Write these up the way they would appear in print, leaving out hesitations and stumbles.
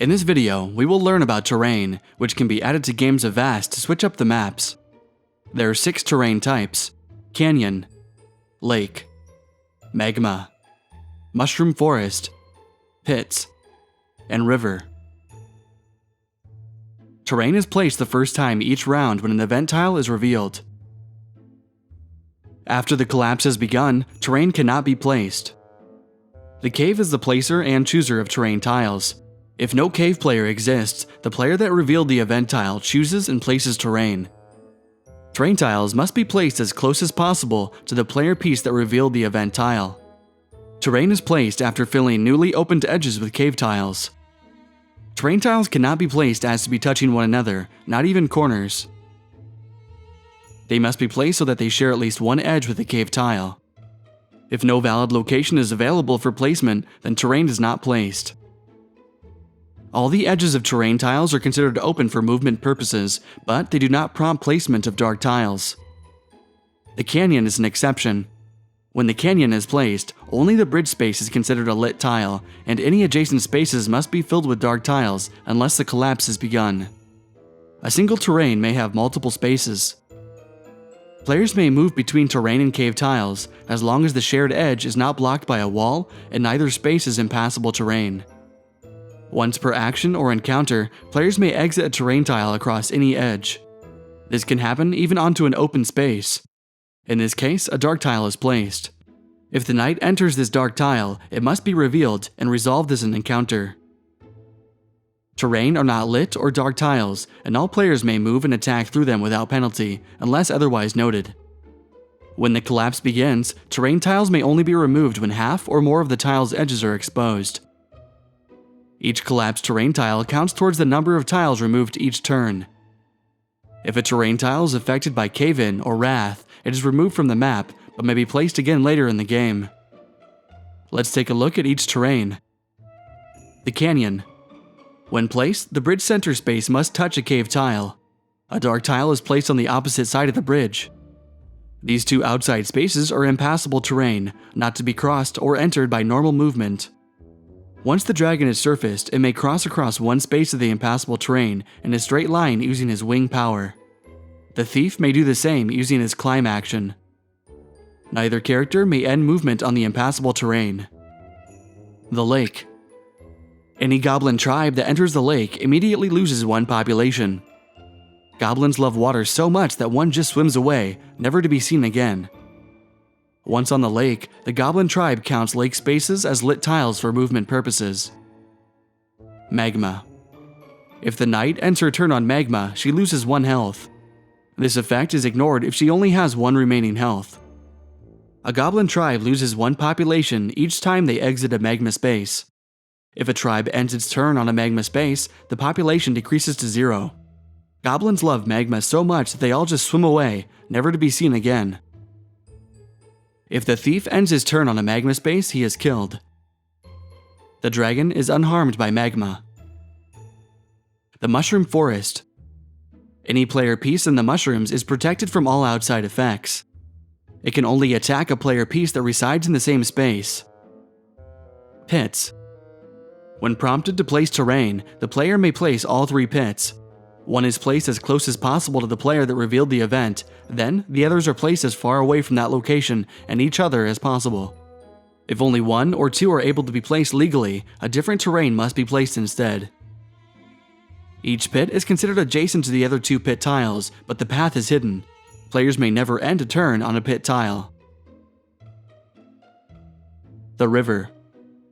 In this video, we will learn about terrain, which can be added to games of Vast to switch up the maps. There are 6 terrain types: canyon, lake, magma, mushroom forest, pits, and river. Terrain is placed the first time each round when an event tile is revealed. After the collapse has begun, terrain cannot be placed. The cave is the placer and chooser of terrain tiles. If no cave player exists, the player that revealed the event tile chooses and places terrain. Terrain tiles must be placed as close as possible to the player piece that revealed the event tile. Terrain is placed after filling newly opened edges with cave tiles. Terrain tiles cannot be placed as to be touching one another, not even corners. They must be placed so that they share at least one edge with the cave tile. If no valid location is available for placement, then terrain is not placed. All the edges of terrain tiles are considered open for movement purposes, but they do not prompt placement of dark tiles. The canyon is an exception. When the canyon is placed, only the bridge space is considered a lit tile, and any adjacent spaces must be filled with dark tiles unless the collapse has begun. A single terrain may have multiple spaces. Players may move between terrain and cave tiles as long as the shared edge is not blocked by a wall and neither space is impassable terrain. Once per action or encounter, players may exit a terrain tile across any edge. This can happen even onto an open space. In this case, a dark tile is placed. If the knight enters this dark tile, it must be revealed and resolved as an encounter. Terrain are not lit or dark tiles, and all players may move and attack through them without penalty, unless otherwise noted. When the collapse begins, terrain tiles may only be removed when half or more of the tile's edges are exposed. Each collapsed terrain tile counts towards the number of tiles removed each turn. If a terrain tile is affected by cave-in or wrath, it is removed from the map, but may be placed again later in the game. Let's take a look at each terrain. The canyon. When placed, the bridge center space must touch a cave tile. A dark tile is placed on the opposite side of the bridge. These two outside spaces are impassable terrain, not to be crossed or entered by normal movement. Once the dragon is surfaced, it may cross across one space of the impassable terrain in a straight line using his wing power. The thief may do the same using his climb action. Neither character may end movement on the impassable terrain. The lake. Any goblin tribe that enters the lake immediately loses one population. Goblins love water so much that one just swims away, never to be seen again. Once on the lake, the goblin tribe counts lake spaces as lit tiles for movement purposes. Magma. If the knight ends her turn on magma, she loses 1 health. This effect is ignored if she only has 1 remaining health. A goblin tribe loses 1 population each time they exit a magma space. If a tribe ends its turn on a magma space, the population decreases to 0. Goblins love magma so much that they all just swim away, never to be seen again. If the thief ends his turn on a magma space, he is killed. The dragon is unharmed by magma. The mushroom forest. Any player piece in the mushrooms is protected from all outside effects. It can only attack a player piece that resides in the same space. Pits. When prompted to place terrain, the player may place all 3 pits. One is placed as close as possible to the player that revealed the event, then the others are placed as far away from that location and each other as possible. If only 1 or 2 are able to be placed legally, a different terrain must be placed instead. Each pit is considered adjacent to the other 2 pit tiles, but the path is hidden. Players may never end a turn on a pit tile. The river.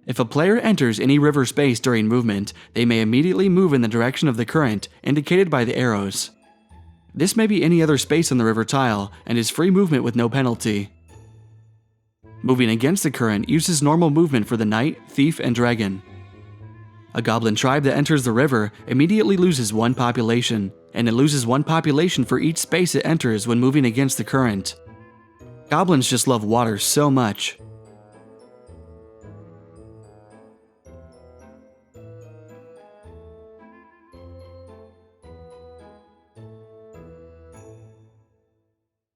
If a player enters any river space during movement, they may immediately move in the direction of the current, indicated by the arrows. This may be any other space on the river tile, and is free movement with no penalty. Moving against the current uses normal movement for the knight, thief, and dragon. A goblin tribe that enters the river immediately loses 1 population, and it loses 1 population for each space it enters when moving against the current. Goblins just love water so much.